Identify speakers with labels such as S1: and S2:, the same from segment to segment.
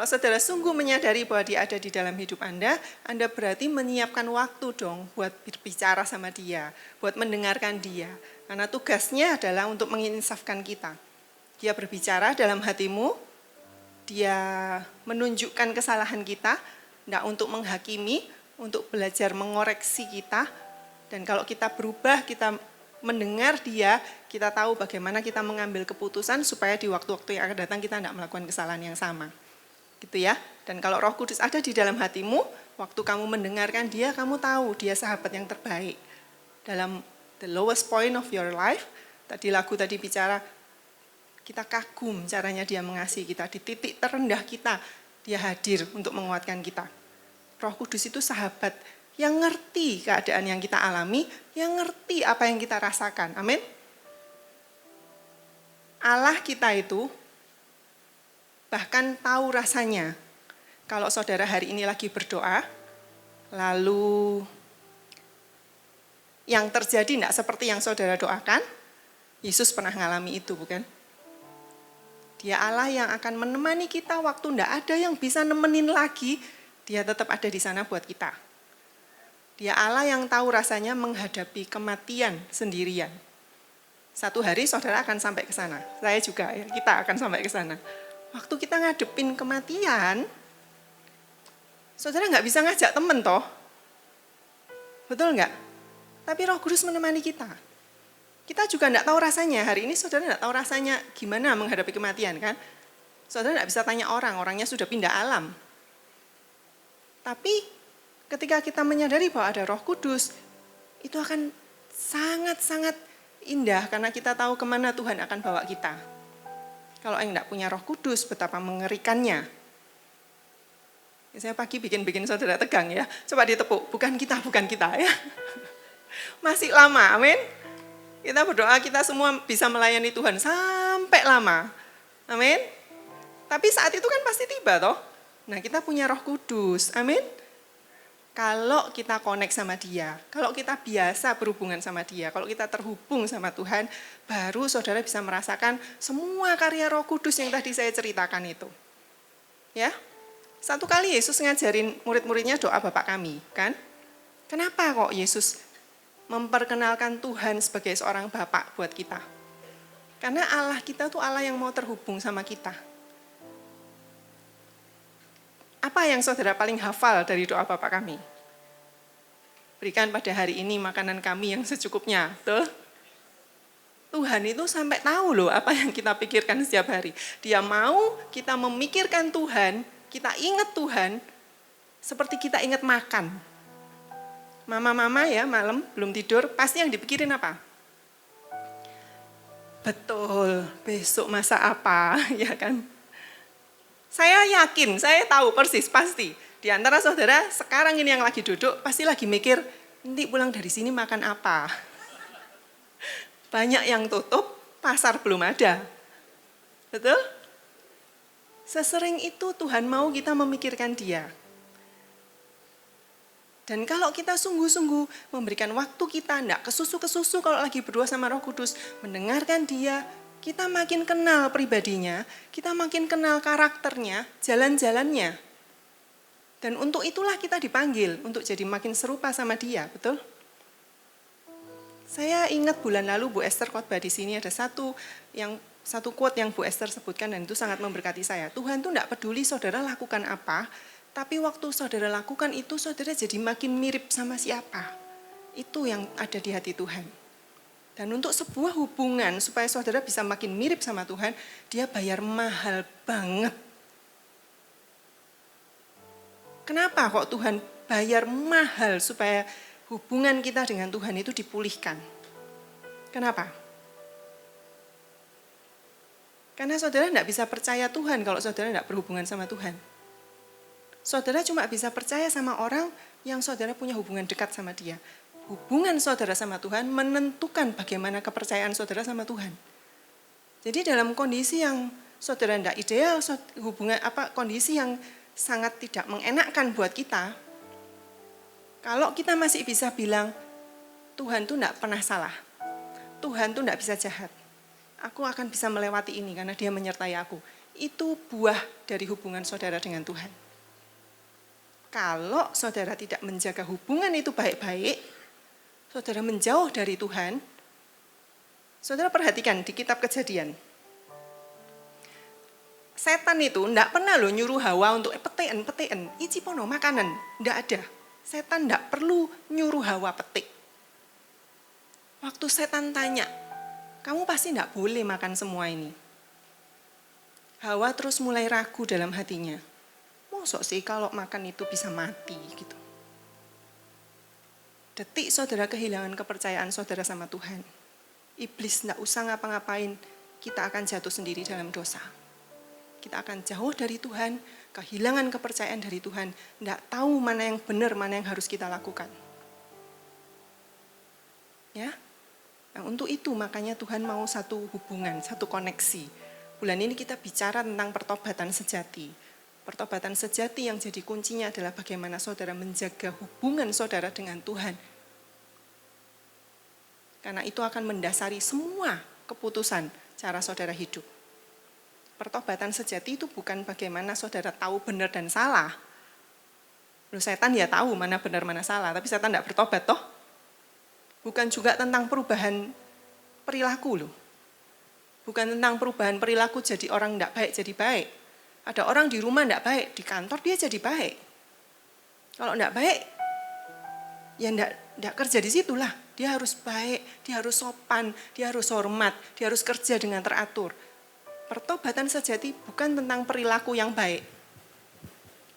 S1: saudara sungguh menyadari bahwa dia ada di dalam hidup Anda berarti menyiapkan waktu dong buat berbicara sama dia, buat mendengarkan dia. Karena tugasnya adalah untuk menginsafkan kita. Dia berbicara dalam hatimu, dia menunjukkan kesalahan kita, tidak untuk menghakimi, untuk belajar mengoreksi kita. Dan kalau kita berubah, kita mendengar dia, kita tahu bagaimana kita mengambil keputusan supaya di waktu-waktu yang akan datang kita tidak melakukan kesalahan yang sama. Gitu ya. Dan kalau Roh Kudus ada di dalam hatimu, waktu kamu mendengarkan dia, kamu tahu dia sahabat yang terbaik. Dalam the lowest point of your life, tadi lagu tadi bicara, kita kagum caranya dia mengasihi kita. Di titik terendah kita, dia hadir untuk menguatkan kita. Roh Kudus itu sahabat yang ngerti keadaan yang kita alami, yang ngerti apa yang kita rasakan. Amin. Allah kita itu bahkan tahu rasanya. Kalau saudara hari ini lagi berdoa, lalu yang terjadi tidak seperti yang saudara doakan, Yesus pernah ngalami itu, bukan? Dia Allah yang akan menemani kita waktu tidak ada yang bisa nemenin lagi, dia tetap ada di sana buat kita. Dia Allah yang tahu rasanya menghadapi kematian sendirian. Satu hari saudara akan sampai ke sana. Saya juga, ya, kita akan sampai ke sana. Waktu kita ngadepin kematian, saudara nggak bisa ngajak temen toh. Betul nggak? Tapi Roh Kudus menemani kita. Kita juga nggak tahu rasanya. Hari ini saudara nggak tahu rasanya gimana menghadapi kematian kan. Saudara nggak bisa tanya orang, orangnya sudah pindah alam. Tapi ketika kita menyadari bahwa ada Roh Kudus, itu akan sangat-sangat indah karena kita tahu kemana Tuhan akan bawa kita. Kalau yang tidak punya Roh Kudus, betapa mengerikannya. Saya pagi bikin saudara tegang ya. Coba ditepuk, bukan kita ya. Masih lama, amin. Kita berdoa kita semua bisa melayani Tuhan sampai lama. Amin. Tapi saat itu kan pasti tiba toh. Nah kita punya Roh Kudus, amin. Kalau kita connect sama dia, kalau kita biasa berhubungan sama dia, kalau kita terhubung sama Tuhan, baru saudara bisa merasakan semua karya Roh Kudus yang tadi saya ceritakan itu. Ya, satu kali Yesus ngajarin murid-muridnya doa Bapa kami, kan? Kenapa kok Yesus memperkenalkan Tuhan sebagai seorang Bapa buat kita? Karena Allah kita tuh Allah yang mau terhubung sama kita. Apa yang saudara paling hafal dari doa Bapa kami? Berikan pada hari ini makanan kami yang secukupnya. Tuh. Tuhan itu sampai tahu loh apa yang kita pikirkan setiap hari. Dia mau kita memikirkan Tuhan, kita ingat Tuhan, seperti kita ingat makan. Mama-mama ya malam belum tidur, pasti yang dipikirin apa? Betul, besok masak apa, ya kan? Saya yakin, saya tahu persis, pasti. Di antara saudara, sekarang ini yang lagi duduk, pasti lagi mikir, nanti pulang dari sini makan apa? Banyak yang tutup, pasar belum ada. Betul? Sesering itu Tuhan mau kita memikirkan dia. Dan kalau kita sungguh-sungguh memberikan waktu kita, enggak kesusu-kesusu kalau lagi berdua sama Roh Kudus, mendengarkan dia, kita makin kenal pribadinya, kita makin kenal karakternya, jalan-jalannya. Dan untuk itulah kita dipanggil, untuk jadi makin serupa sama dia, betul? Saya ingat bulan lalu Bu Esther khotbah di sini ada satu quote yang Bu Esther sebutkan dan itu sangat memberkati saya. Tuhan tuh enggak peduli saudara lakukan apa, tapi waktu saudara lakukan itu saudara jadi makin mirip sama siapa. Itu yang ada di hati Tuhan. Dan untuk sebuah hubungan supaya saudara bisa makin mirip sama Tuhan, dia bayar mahal banget. Kenapa kok Tuhan bayar mahal supaya hubungan kita dengan Tuhan itu dipulihkan? Kenapa? Karena saudara tidak bisa percaya Tuhan kalau saudara tidak berhubungan sama Tuhan. Saudara cuma bisa percaya sama orang yang saudara punya hubungan dekat sama dia. Hubungan saudara sama Tuhan menentukan bagaimana kepercayaan saudara sama Tuhan. Jadi dalam kondisi yang saudara tidak ideal, kondisi yang sangat tidak mengenakkan buat kita, kalau kita masih bisa bilang, Tuhan tuh tidak pernah salah, Tuhan tuh tidak bisa jahat, aku akan bisa melewati ini karena dia menyertai aku. itu buah dari hubungan saudara dengan Tuhan. Kalau saudara tidak menjaga hubungan itu baik-baik, saudara menjauh dari Tuhan, saudara perhatikan di kitab Kejadian. Setan itu enggak pernah nyuruh Hawa untuk petik, ici pono makanan, enggak ada. Setan enggak perlu nyuruh Hawa petik. Waktu setan tanya, kamu pasti enggak boleh makan semua ini. Hawa terus mulai ragu dalam hatinya. Mosok sih kalau makan itu bisa mati gitu. Detik saudara kehilangan kepercayaan saudara sama Tuhan. Iblis enggak usah ngapa-ngapain, kita akan jatuh sendiri dalam dosa. Kita akan jauh dari Tuhan, kehilangan kepercayaan dari Tuhan, tidak tahu mana yang benar, mana yang harus kita lakukan. Ya, nah, untuk itu makanya Tuhan mau satu hubungan, satu koneksi. Bulan ini kita bicara tentang pertobatan sejati. Pertobatan sejati yang jadi kuncinya adalah bagaimana saudara menjaga hubungan saudara dengan Tuhan. Karena itu akan mendasari semua keputusan cara saudara hidup. Pertobatan sejati itu bukan bagaimana saudara tahu benar dan salah. Loh, setan ya tahu mana benar mana salah, tapi setan tidak bertobat toh. Bukan juga tentang perubahan perilaku loh. Bukan tentang perubahan perilaku jadi orang tidak baik jadi baik. Ada orang di rumah tidak baik, di kantor dia jadi baik. Kalau tidak baik, ya tidak kerja di situlah. Dia harus baik, dia harus sopan, dia harus hormat, dia harus kerja dengan teratur. Pertobatan sejati bukan tentang perilaku yang baik.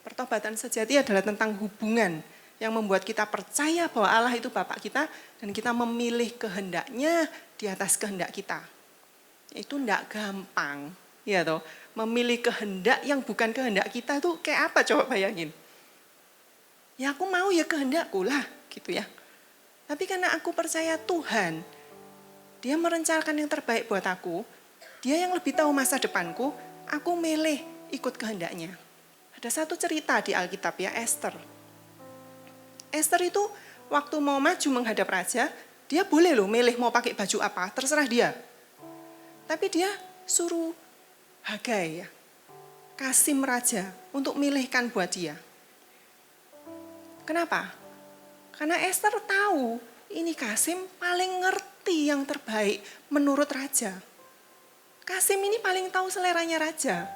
S1: Pertobatan sejati adalah tentang hubungan yang membuat kita percaya bahwa Allah itu Bapa kita dan kita memilih kehendaknya di atas kehendak kita. Itu tidak gampang, ya toh. Memilih kehendak yang bukan kehendak kita itu kayak apa coba bayangin. Ya aku mau ya kehendakku lah, gitu ya. Tapi karena aku percaya Tuhan, Dia merencanakan yang terbaik buat aku. Dia yang lebih tahu masa depanku, aku milih ikut kehendaknya. Ada satu cerita di Alkitab ya, Esther. Esther itu waktu mau maju menghadap raja, dia boleh loh milih mau pakai baju apa, terserah dia. Tapi dia suruh Hagai ya, Kasim raja untuk milihkan buat dia. Kenapa? Karena Esther tahu ini Kasim paling ngerti yang terbaik menurut raja. Kasim ini paling tahu seleranya raja.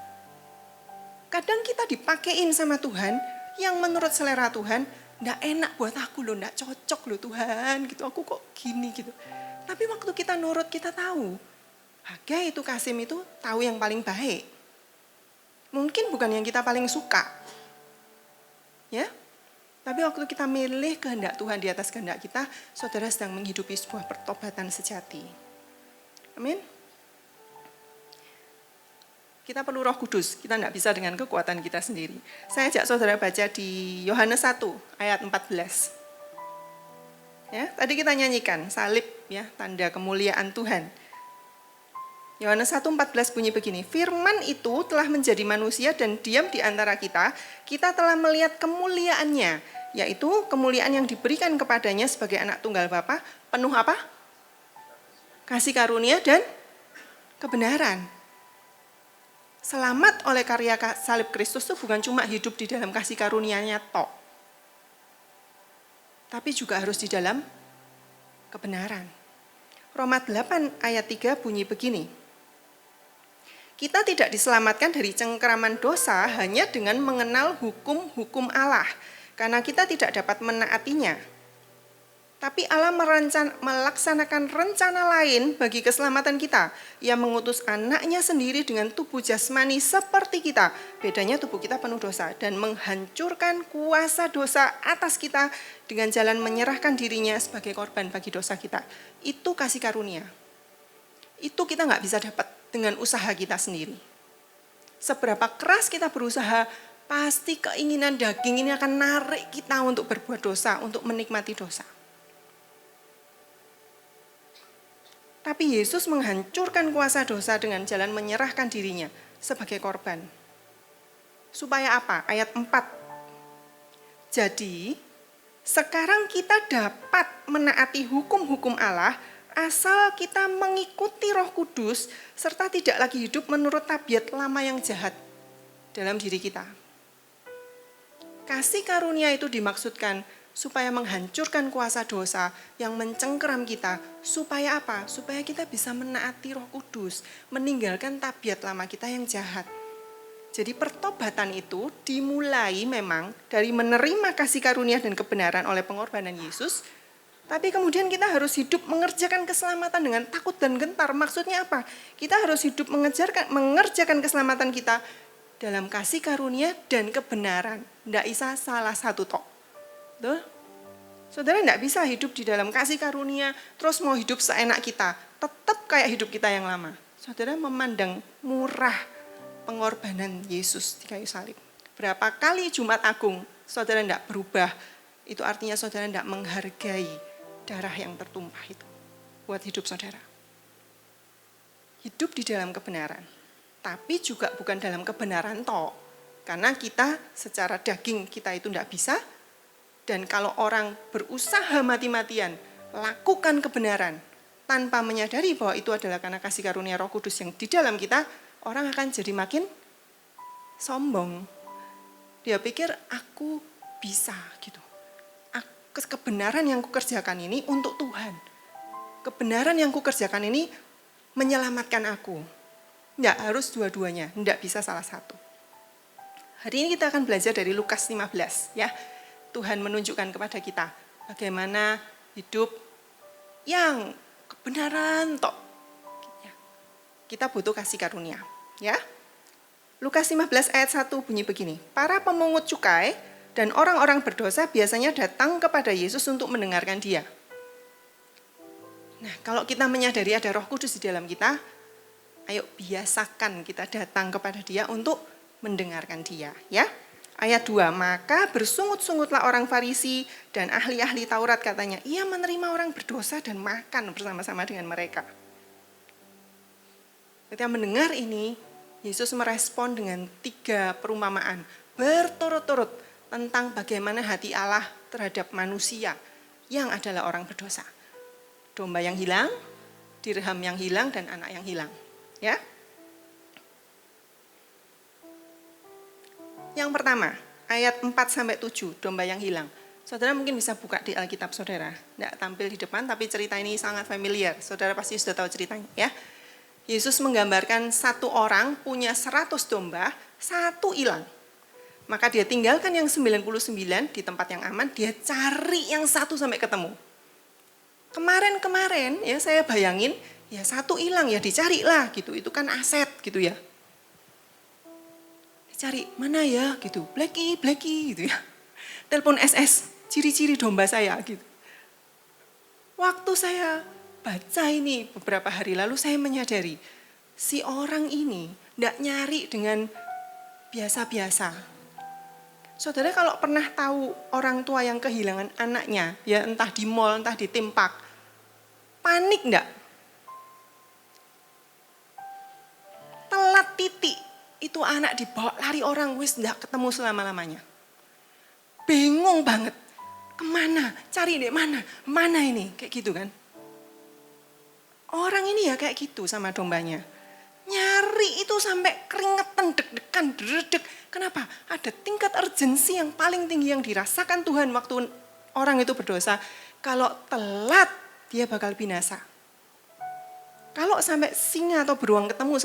S1: Kadang kita dipakein sama Tuhan yang menurut selera Tuhan enggak enak buat aku loh, enggak cocok loh Tuhan gitu. Aku kok gini gitu. Tapi waktu kita nurut kita tahu, Hagai itu Kasim itu tahu yang paling baik. Mungkin bukan yang kita paling suka. Ya. Tapi waktu kita milih kehendak Tuhan di atas kehendak kita, saudara sedang menghidupi sebuah pertobatan sejati. Amin. Kita perlu Roh Kudus, kita tidak bisa dengan kekuatan kita sendiri. Saya ajak saudara baca di Yohanes 1 ayat 14. Ya, tadi kita nyanyikan salib ya, tanda kemuliaan Tuhan. Yohanes 1:14 bunyi begini, firman itu telah menjadi manusia dan diam di antara kita, kita telah melihat kemuliaannya, yaitu kemuliaan yang diberikan kepadanya sebagai anak tunggal Bapa, penuh apa? Kasih karunia dan kebenaran. Selamat oleh karya salib Kristus itu bukan cuma hidup di dalam kasih karunia-Nya tok. Tapi juga harus di dalam kebenaran. Roma 8 ayat 3 bunyi begini. Kita tidak diselamatkan dari cengkeraman dosa hanya dengan mengenal hukum-hukum Allah. Karena kita tidak dapat menaatinya. Tapi Allah melaksanakan rencana lain bagi keselamatan kita. Ia mengutus anaknya sendiri dengan tubuh jasmani seperti kita. Bedanya tubuh kita penuh dosa. Dan menghancurkan kuasa dosa atas kita dengan jalan menyerahkan dirinya sebagai korban bagi dosa kita. Itu kasih karunia. Itu kita nggak bisa dapat dengan usaha kita sendiri. Seberapa keras kita berusaha, pasti keinginan daging ini akan narik kita untuk berbuat dosa, untuk menikmati dosa. Tapi Yesus menghancurkan kuasa dosa dengan jalan menyerahkan dirinya sebagai korban. Supaya apa? Ayat 4. Jadi, sekarang kita dapat menaati hukum-hukum Allah asal kita mengikuti Roh Kudus serta tidak lagi hidup menurut tabiat lama yang jahat dalam diri kita. Kasih karunia itu dimaksudkan supaya menghancurkan kuasa dosa yang mencengkeram kita. Supaya apa? Supaya kita bisa menaati Roh Kudus, meninggalkan tabiat lama kita yang jahat. Jadi pertobatan itu dimulai memang dari menerima kasih karunia dan kebenaran oleh pengorbanan Yesus. Tapi kemudian kita harus hidup mengerjakan keselamatan dengan takut dan gentar. Maksudnya apa? Kita harus hidup mengerjakan keselamatan kita dalam kasih karunia dan kebenaran. Tidak bisa salah satu tok. Tuh. Saudara tidak bisa hidup di dalam kasih karunia, terus mau hidup seenak kita. Tetap kayak hidup kita yang lama. Saudara memandang murah pengorbanan Yesus di kayu salib. Berapa kali Jumat Agung, saudara tidak berubah. Itu artinya saudara tidak menghargai darah yang tertumpah itu buat hidup saudara. Hidup di dalam kebenaran, tapi juga bukan dalam kebenaran toh. Karena kita secara daging kita itu tidak bisa. Dan kalau orang berusaha mati-matian lakukan kebenaran tanpa menyadari bahwa itu adalah karena kasih karunia Roh Kudus yang di dalam kita, orang akan jadi makin sombong. Dia pikir aku bisa gitu. Kebenaran yang kukerjakan ini untuk Tuhan. Kebenaran yang kukerjakan ini menyelamatkan aku. Tidak harus dua-duanya, tidak bisa salah satu. Hari ini kita akan belajar dari Lukas 15 ya. Tuhan menunjukkan kepada kita bagaimana hidup yang kebenaran tok. Kita butuh kasih karunia, ya. Lukas 15 ayat 1 bunyi begini. Para pemungut cukai dan orang-orang berdosa biasanya datang kepada Yesus untuk mendengarkan dia. Nah, kalau kita menyadari ada Roh Kudus di dalam kita, ayo biasakan kita datang kepada dia untuk mendengarkan dia, ya. Ayat 2, maka bersungut-sungutlah orang Farisi dan ahli-ahli Taurat katanya, ia menerima orang berdosa dan makan bersama-sama dengan mereka. Ketika mendengar ini, Yesus merespon dengan 3 perumpamaan berturut-turut tentang bagaimana hati Allah terhadap manusia yang adalah orang berdosa. Domba yang hilang, dirham yang hilang, dan anak yang hilang. Ya. Yang pertama, ayat 4-7, domba yang hilang. Saudara mungkin bisa buka di Alkitab saudara. Tidak tampil di depan, tapi cerita ini sangat familiar. Saudara pasti sudah tahu ceritanya. Ya. Yesus menggambarkan satu orang punya 100 domba, 1 hilang. Maka dia tinggalkan yang 99 di tempat yang aman, dia cari yang 1 sampai ketemu. Kemarin ya saya bayangin, ya 1 hilang ya dicarilah gitu. Itu kan aset gitu ya. Cari mana ya gitu, Blacky gitu ya. Telepon SS, ciri-ciri domba saya gitu. Waktu saya baca ini beberapa hari lalu saya menyadari si orang ini tidak nyari dengan biasa-biasa. Saudara kalau pernah tahu orang tua yang kehilangan anaknya, ya entah di mall, entah di theme park, panik enggak? Telat titik. Itu anak dibawa lari orang, wis enggak ketemu selama-lamanya. Bingung banget, kemana, cari di mana, mana ini, kayak gitu kan. Orang ini ya kayak gitu sama dombanya. Nyari itu sampai keringetan, deg-degan, dredeg. Kenapa? Ada tingkat urgensi yang paling tinggi yang dirasakan Tuhan waktu orang itu berdosa. Kalau telat, dia bakal binasa. Kalau sampai singa atau beruang ketemu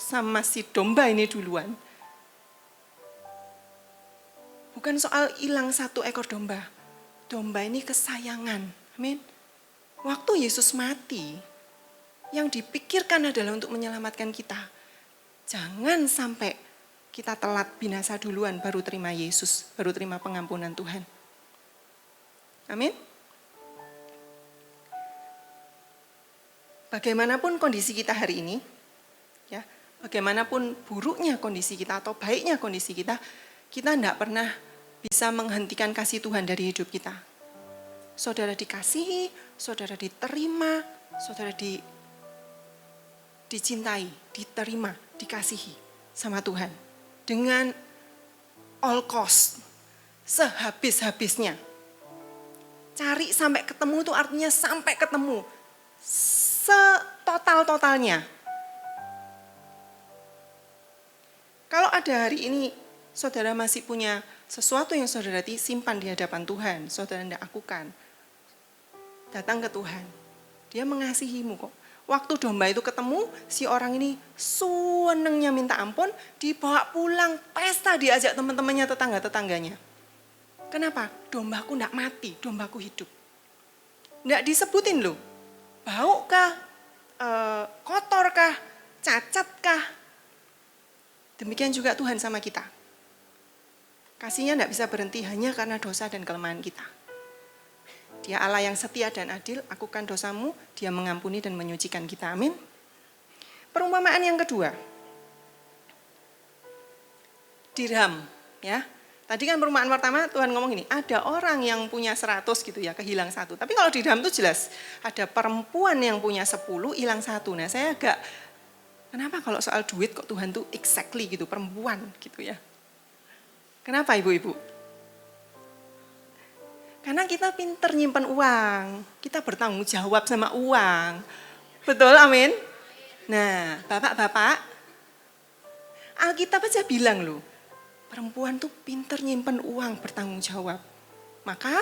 S1: sama si domba ini duluan, bukan soal hilang 1 ekor domba. Domba ini kesayangan. Amin. Waktu Yesus mati, yang dipikirkan adalah untuk menyelamatkan kita. Jangan sampai kita telat binasa duluan baru terima Yesus, baru terima pengampunan Tuhan. Amin. Bagaimanapun kondisi kita hari ini, ya, bagaimanapun buruknya kondisi kita atau baiknya kondisi kita tidak pernah bisa menghentikan kasih Tuhan dari hidup kita. Saudara dikasihi, saudara diterima, saudara dicintai, diterima, dikasihi sama Tuhan. Dengan all cost, sehabis-habisnya. Cari sampai ketemu itu artinya sampai ketemu. setotal-totalnya. Kalau ada hari ini saudara masih punya sesuatu yang saudara simpan di hadapan Tuhan, saudara tidak lakukan, datang ke Tuhan. Dia mengasihimu kok. Waktu domba itu ketemu, si orang ini senengnya minta ampun, dibawa pulang, pesta, diajak teman-temannya, tetangga-tetangganya. Kenapa? Dombaku tidak mati, dombaku hidup. Tidak disebutin loh, bau kah, kotor kah, cacat kah. Demikian juga Tuhan sama kita. Kasihnya tidak bisa berhenti hanya karena dosa dan kelemahan kita. Dia Allah yang setia dan adil, akukan dosamu, dia mengampuni dan menyucikan kita. Amin. Perumpamaan yang kedua. Dirham, ya. Tadi kan perumpamaan pertama Tuhan ngomong ini, ada orang yang punya 100 gitu ya, kehilang 1. Tapi kalau dirham itu jelas, ada perempuan yang punya 10, hilang 1. Nah, saya agak, kenapa kalau soal duit kok Tuhan tuh exactly gitu, perempuan gitu ya. Kenapa ibu-ibu? Karena kita pinter nyimpan uang, kita bertanggung jawab sama uang. Betul, amin? Nah, bapak-bapak, Alkitab aja bilang loh, perempuan tuh pinter nyimpan uang, bertanggung jawab. Maka,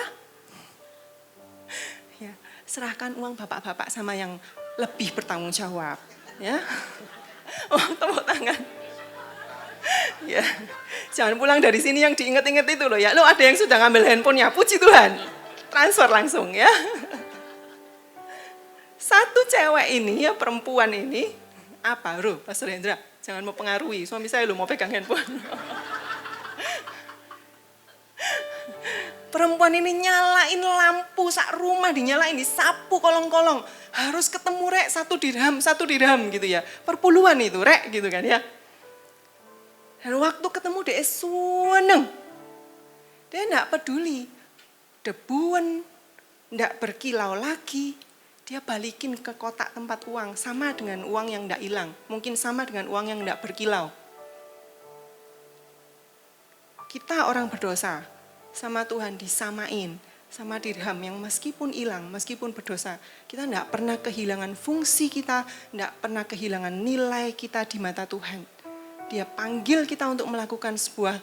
S1: ya, serahkan uang bapak-bapak sama yang lebih bertanggung jawab. Ya, oh tepuk tangan. Ya, jangan pulang dari sini yang diinget-inget itu loh ya. Lo ada yang sudah ngambil handphonenya, puji Tuhan. Transfer langsung ya. Satu cewek ini ya, perempuan ini, apa bro, Pastor Hendra, jangan mau pengaruhi, suami saya lo mau pegang handphone. Perempuan ini nyalain lampu sak rumah, dinyalain, disapu kolong-kolong. Harus ketemu rek 1 dirham gitu ya. Perpuluhan itu rek gitu kan ya. Dan waktu ketemu dia seneng. Dia enggak peduli. Debuan, enggak berkilau lagi. Dia balikin ke kotak tempat uang. Sama dengan uang yang enggak hilang. Mungkin sama dengan uang yang enggak berkilau. Kita orang berdosa. Sama Tuhan disamain. Sama dirham yang meskipun hilang, meskipun berdosa. Kita enggak pernah kehilangan fungsi kita. Enggak pernah kehilangan nilai kita di mata Tuhan. Dia panggil kita untuk melakukan sebuah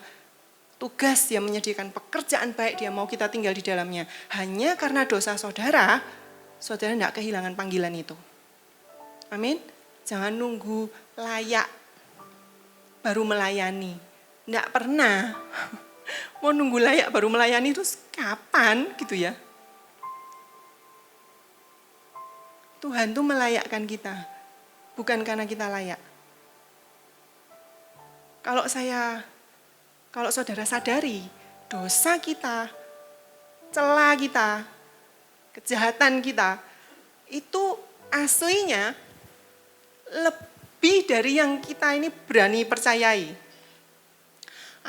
S1: tugas, dia menyediakan pekerjaan baik, dia mau kita tinggal di dalamnya. Hanya karena dosa saudara, saudara tidak kehilangan panggilan itu. Amin. Jangan nunggu layak baru melayani. Tidak pernah. Mau nunggu layak baru melayani itu kapan gitu ya. Tuhan tuh melayakkan kita, bukan karena kita layak. Kalau saudara sadari, dosa kita, celah kita, kejahatan kita, itu aslinya lebih dari yang kita ini berani percayai.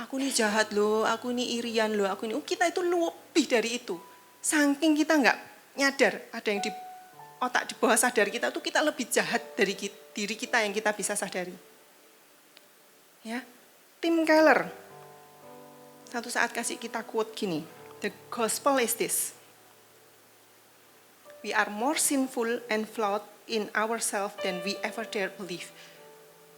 S1: Aku ini jahat loh, aku ini irian loh, kita itu lebih dari itu. Saking kita nggak nyadar, ada yang di otak di bawah sadar kita tuh kita lebih jahat dari diri kita yang kita bisa sadari. Ya, Tim Keller satu saat kasih kita quote gini, the gospel is this, we are more sinful and flawed in ourselves than we ever dare believe.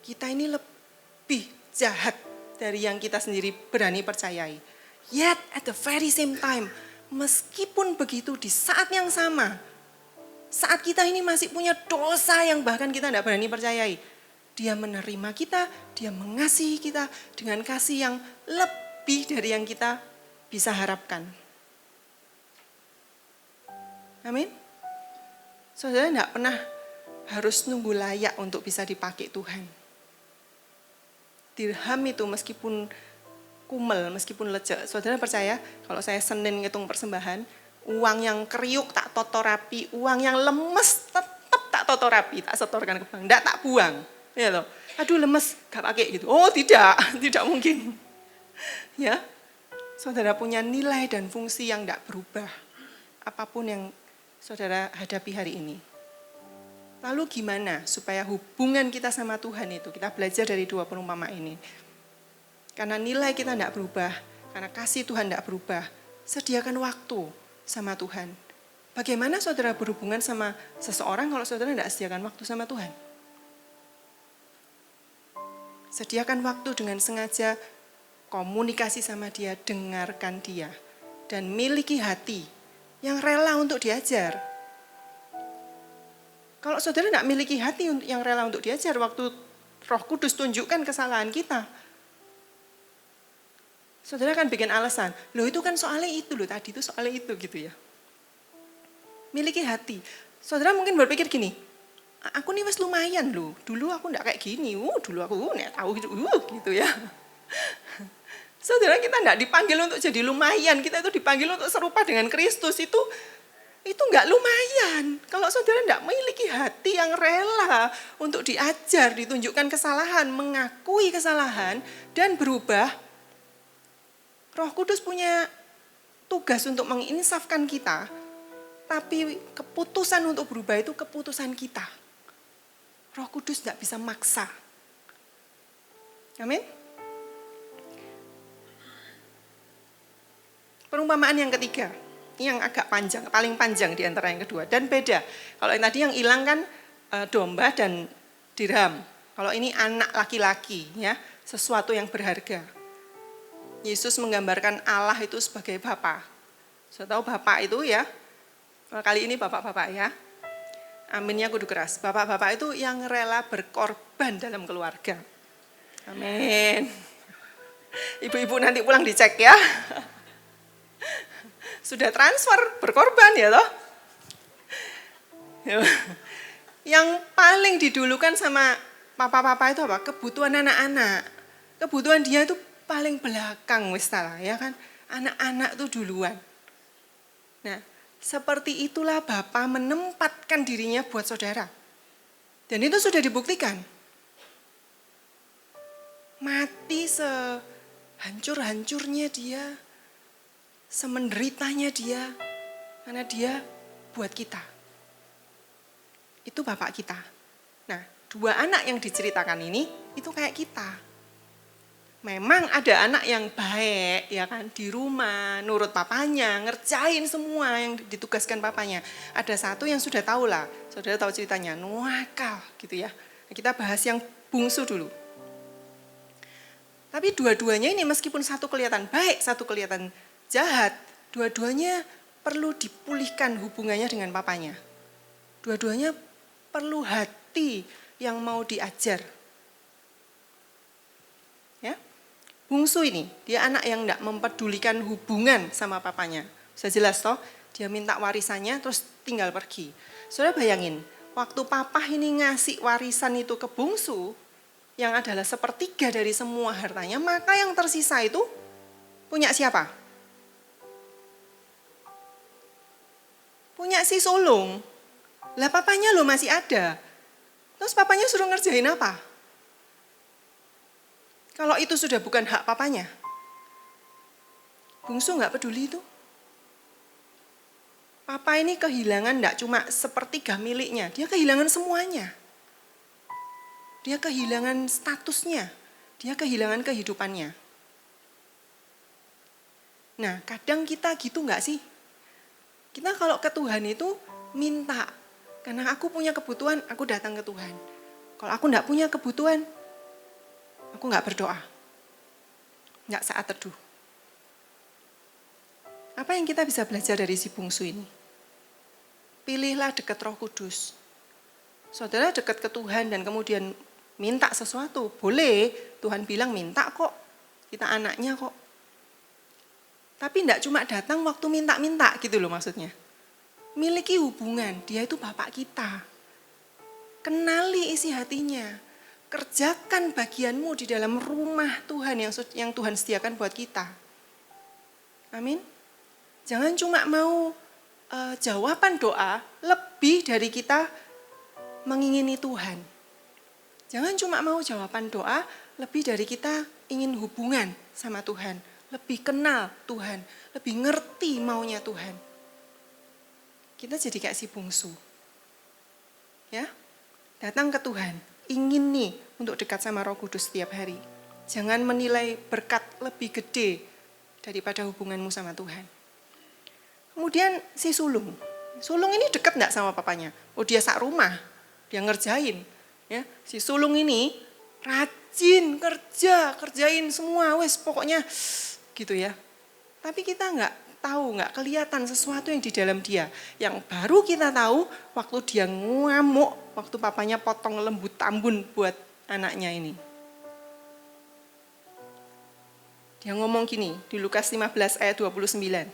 S1: Kita ini lebih jahat dari yang kita sendiri berani percayai. Yet at the very same time, meskipun begitu di saat yang sama, saat kita ini masih punya dosa yang bahkan kita tidak berani percayai, Dia menerima kita, dia mengasihi kita dengan kasih yang lebih dari yang kita bisa harapkan. Amin. Saudara tidak pernah harus nunggu layak untuk bisa dipakai Tuhan. Dirham itu meskipun kumel, meskipun lecek. Saudara percaya kalau saya Senin ngitung persembahan, uang yang kriuk tak toto rapi, uang yang lemes tetap tak toto rapi, tak setorkan ke bank, tidak tak buang. Ya loh, aduh lemes, gak pakai gitu. Oh tidak mungkin. Ya, saudara punya nilai dan fungsi yang tidak berubah. Apapun yang saudara hadapi hari ini. Lalu gimana supaya hubungan kita sama Tuhan itu, kita belajar dari 2 perumpamaan ini. Karena nilai kita tidak berubah, karena kasih Tuhan tidak berubah, sediakan waktu sama Tuhan. Bagaimana saudara berhubungan sama seseorang kalau saudara tidak sediakan waktu sama Tuhan? Sediakan waktu dengan sengaja, komunikasi sama dia, dengarkan dia. Dan miliki hati yang rela untuk diajar. Kalau saudara tidak miliki hati yang rela untuk diajar, waktu Roh Kudus tunjukkan kesalahan kita, saudara akan bikin alasan, loh itu kan soalnya itu loh, tadi itu soalnya itu gitu ya. Miliki hati. Saudara mungkin berpikir gini, aku nih wes lumayan loh, dulu aku enggak kayak gini, dulu aku enggak tahu gitu ya. Saudara, kita enggak dipanggil untuk jadi lumayan, kita itu dipanggil untuk serupa dengan Kristus, itu enggak lumayan. Kalau saudara enggak memiliki hati yang rela untuk diajar, ditunjukkan kesalahan, mengakui kesalahan, dan berubah, Roh Kudus punya tugas untuk menginsafkan kita, tapi keputusan untuk berubah itu keputusan kita. Roh Kudus enggak bisa maksa. Amin. Perumpamaan yang ketiga, ini yang agak panjang, paling panjang di antara yang kedua, dan beda. Kalau yang tadi yang hilang kan domba dan dirham. Kalau ini anak laki-laki, ya, sesuatu yang berharga. Yesus menggambarkan Allah itu sebagai Bapa. Saya tahu Bapak itu ya, kali ini bapak-bapak ya, aminnya kudu keras. Bapak-bapak itu yang rela berkorban dalam keluarga. Amin. Ibu-ibu nanti pulang dicek ya. Sudah transfer, berkorban ya toh. Yang paling didulukan sama papa-papa itu apa? Kebutuhan anak-anak. Kebutuhan dia itu paling belakang wis ya kan. Anak-anak itu duluan. Nah, seperti itulah Bapa menempatkan dirinya buat saudara. Dan itu sudah dibuktikan. Mati sehancur-hancurnya dia, semenderitanya dia, karena dia buat kita. Itu Bapak kita. Nah, dua anak yang diceritakan ini, itu kayak kita. Memang ada anak yang baik, ya kan, di rumah, nurut papanya, ngerjain semua yang ditugaskan papanya. Ada satu yang sudah tahu lah, saudara tahu ceritanya, nuakal gitu ya. Nah, kita bahas yang bungsu dulu. Tapi dua-duanya ini meskipun satu kelihatan baik, satu kelihatan jahat, dua-duanya perlu dipulihkan hubungannya dengan papanya. Dua-duanya perlu hati yang mau diajar. Ya, bungsu ini, dia anak yang tidak mempedulikan hubungan sama papanya. Bisa jelas toh, dia minta warisannya terus tinggal pergi. Saudara bayangin, waktu papa ini ngasih warisan itu ke bungsu, yang adalah sepertiga dari semua hartanya, maka yang tersisa itu punya siapa? Punya si sulung. Lah papanya lo masih ada. Terus papanya suruh ngerjain apa? Kalau itu sudah bukan hak papanya. Bungsu gak peduli itu. Papa ini kehilangan gak cuma sepertiga miliknya, dia kehilangan semuanya. Dia kehilangan statusnya, dia kehilangan kehidupannya. Nah, kadang kita gitu gak sih? Kita kalau ke Tuhan itu minta, karena aku punya kebutuhan, aku datang ke Tuhan. Kalau aku gak punya kebutuhan, aku gak berdoa. Gak saat teduh. Apa yang kita bisa belajar dari si bungsu ini? Pilihlah dekat Roh Kudus. Saudara dekat ke Tuhan dan kemudian minta sesuatu, boleh. Tuhan bilang minta kok, kita anaknya kok. Tapi enggak cuma datang waktu minta-minta gitu loh maksudnya. Miliki hubungan, dia itu Bapak kita. Kenali isi hatinya. Kerjakan bagianmu di dalam rumah Tuhan yang Tuhan sediakan buat kita. Amin. Jangan cuma mau jawaban doa lebih dari kita mengingini Tuhan. Jangan cuma mau jawaban doa, lebih dari kita ingin hubungan sama Tuhan. Lebih kenal Tuhan, lebih ngerti maunya Tuhan. Kita jadi kayak si bungsu. Ya, datang ke Tuhan, ingin nih untuk dekat sama Roh Kudus setiap hari. Jangan menilai berkat lebih gede daripada hubunganmu sama Tuhan. Kemudian si sulung. Sulung ini deket enggak sama papanya? Oh, dia sak rumah, dia ngerjain. Ya, si sulung ini rajin kerjain semua, wes pokoknya gitu ya. Tapi kita enggak tahu, enggak kelihatan sesuatu yang di dalam dia. Yang baru kita tahu waktu dia ngamuk, waktu papanya potong lembu tambun buat anaknya ini. Dia ngomong gini di Lukas 15 ayat 29.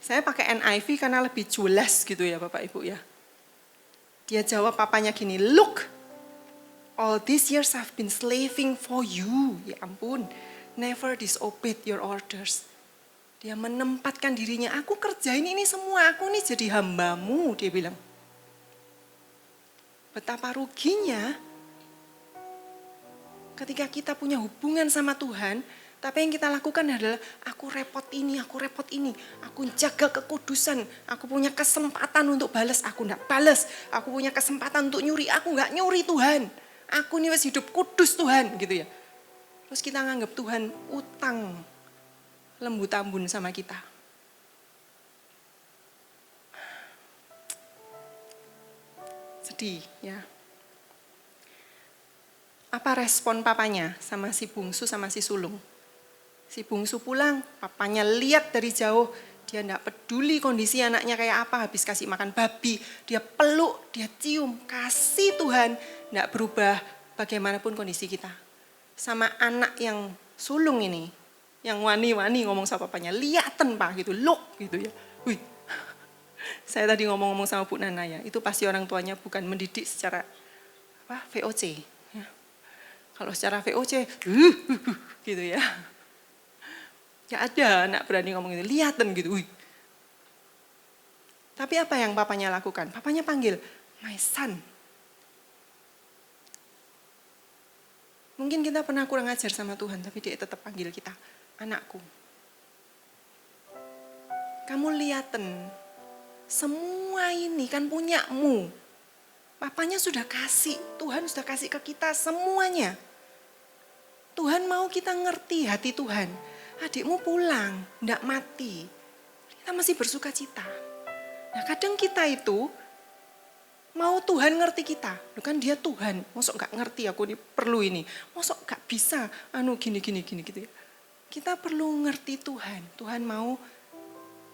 S1: Saya pakai NIV karena lebih jelas gitu ya Bapak Ibu ya. Dia jawab papanya gini, "Look, all these years I've been slaving for you." Ya ampun, never disobeyed your orders. Dia menempatkan dirinya, aku kerjain ini semua, aku ini jadi hambamu, dia bilang. Betapa ruginya ketika kita punya hubungan sama Tuhan, tapi yang kita lakukan adalah aku repot ini, aku jaga kekudusan, aku punya kesempatan untuk balas, aku enggak balas, aku punya kesempatan untuk nyuri, aku enggak nyuri Tuhan, aku ini wis hidup kudus Tuhan gitu ya. Terus kita nganggap Tuhan utang lembu tambun sama kita. Sedih ya. Apa respon papanya sama si bungsu sama si sulung? Si bungsu pulang, papanya lihat dari jauh, dia enggak peduli kondisi anaknya kayak apa, habis kasih makan babi, dia peluk, dia cium, kasih Tuhan, enggak berubah bagaimanapun kondisi kita. Sama anak yang sulung ini, yang wani-wani ngomong sama papanya, liaten Pak gitu, look gitu ya. Wih, saya tadi ngomong-ngomong sama Bu Nana ya, itu pasti orang tuanya bukan mendidik secara VOC. Ya. Kalau secara VOC, gitu ya. Gak ada anak berani ngomong gitu, liaten gitu. Wih. Tapi apa yang papanya lakukan? Papanya panggil, my son. Mungkin kita pernah kurang ajar sama Tuhan, tapi dia tetap panggil kita, anakku. Kamu liaten, semua ini kan punyamu. Papanya sudah kasih, Tuhan sudah kasih ke kita semuanya. Tuhan mau kita ngerti hati Tuhan. Adikmu pulang, enggak mati. Kita masih bersuka cita. Nah kadang kita itu mau Tuhan ngerti kita. Loh kan dia Tuhan, mosok enggak ngerti aku ini perlu ini. Mosok enggak bisa, gini gitu ya. Kita perlu ngerti Tuhan. Tuhan mau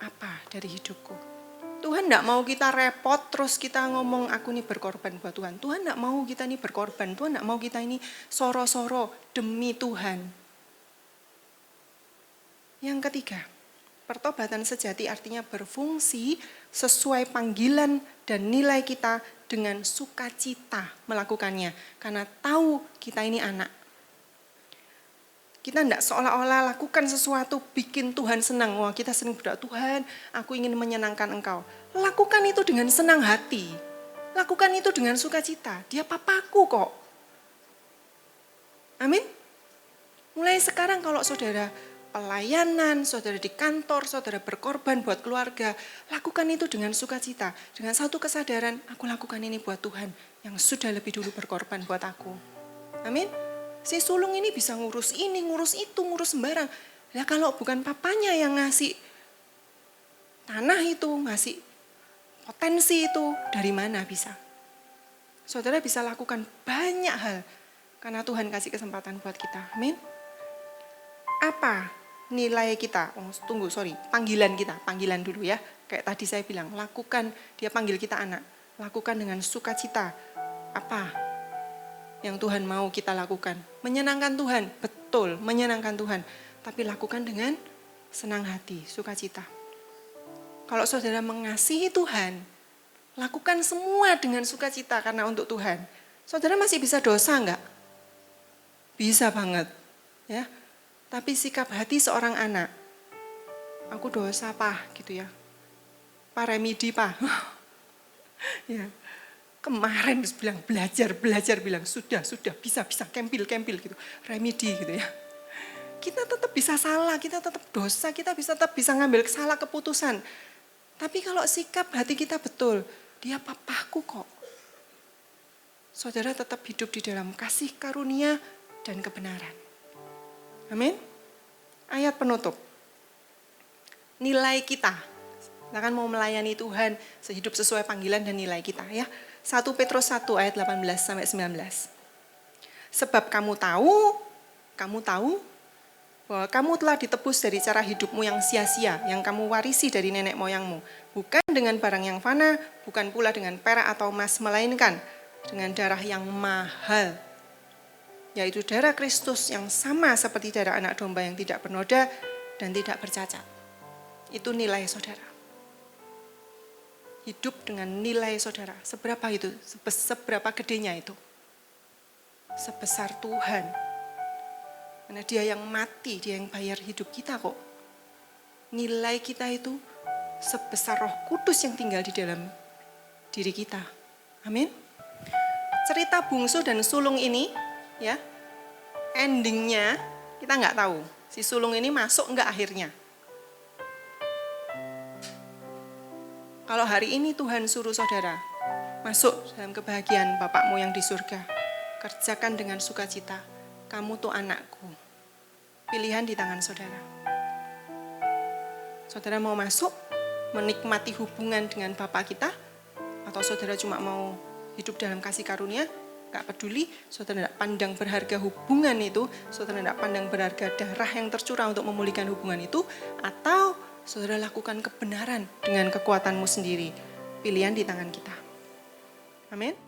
S1: apa dari hidupku. Tuhan enggak mau kita repot terus kita ngomong aku ini berkorban buat Tuhan. Tuhan enggak mau kita ini berkorban. Tuhan enggak mau kita ini soro-soro demi Tuhan. Yang ketiga, pertobatan sejati artinya berfungsi sesuai panggilan dan nilai kita dengan sukacita melakukannya. Karena tahu kita ini anak. Kita tidak seolah-olah lakukan sesuatu bikin Tuhan senang. Wah kita sering berdoa, Tuhan aku ingin menyenangkan Engkau. Lakukan itu dengan senang hati. Lakukan itu dengan sukacita. Dia papaku kok. Amin. Mulai sekarang kalau saudara pelayanan, saudara di kantor, saudara berkorban buat keluarga, lakukan itu dengan sukacita, dengan satu kesadaran, aku lakukan ini buat Tuhan yang sudah lebih dulu berkorban buat aku. Amin. Si sulung ini bisa ngurus ini, ngurus itu, ngurus sembarang. Ya kalau bukan papanya yang ngasih tanah itu, ngasih potensi itu, dari mana bisa? Saudara bisa lakukan banyak hal karena Tuhan kasih kesempatan buat kita. Amin. Apa nilai kita, panggilan dulu ya. Kayak tadi saya bilang, lakukan, dia panggil kita anak. Lakukan dengan sukacita. Apa yang Tuhan mau kita lakukan? Menyenangkan Tuhan, betul, menyenangkan Tuhan. Tapi lakukan dengan senang hati, sukacita. Kalau saudara mengasihi Tuhan, lakukan semua dengan sukacita karena untuk Tuhan. Saudara masih bisa dosa enggak? Bisa banget, ya. Tapi sikap hati seorang anak, aku dosa Pak, gitu ya. Pak remedi Pak. Ya. Kemarin bilang belajar bilang sudah bisa kempil gitu. Remedi gitu ya. Kita tetap bisa salah, kita tetap dosa, kita tetap bisa ngambil salah keputusan. Tapi kalau sikap hati kita betul, dia papaku kok. Saudara tetap hidup di dalam kasih karunia dan kebenaran. Amin. Ayat penutup. Nilai kita. Kita kan mau melayani Tuhan sehidup sesuai panggilan dan nilai kita ya. 1 Petrus 1 ayat 18-19. Sebab kamu tahu bahwa kamu telah ditebus dari cara hidupmu yang sia-sia, yang kamu warisi dari nenek moyangmu. Bukan dengan barang yang fana, bukan pula dengan perak atau emas, melainkan dengan darah yang mahal, yaitu darah Kristus yang sama seperti darah anak domba yang tidak bernoda dan tidak bercacat. Itu nilai saudara. Hidup dengan nilai saudara. Seberapa itu? Seberapa gedenya itu? Sebesar Tuhan. Karena dia yang mati, dia yang bayar hidup kita kok. Nilai kita itu sebesar Roh Kudus yang tinggal di dalam diri kita. Amin. Cerita bungsu dan sulung ini, ya, endingnya kita nggak tahu. Si sulung ini masuk nggak akhirnya. Kalau hari ini Tuhan suruh saudara masuk dalam kebahagiaan Bapakmu yang di surga, kerjakan dengan sukacita. Kamu tuh anakku. Pilihan di tangan saudara. Saudara mau masuk, menikmati hubungan dengan Bapa kita, atau saudara cuma mau hidup dalam kasih karunia, gak peduli, saudara tidak pandang berharga hubungan itu, saudara tidak pandang berharga darah yang tercurah untuk memulihkan hubungan itu, atau saudara lakukan kebenaran dengan kekuatanmu sendiri. Pilihan di tangan kita. Amin.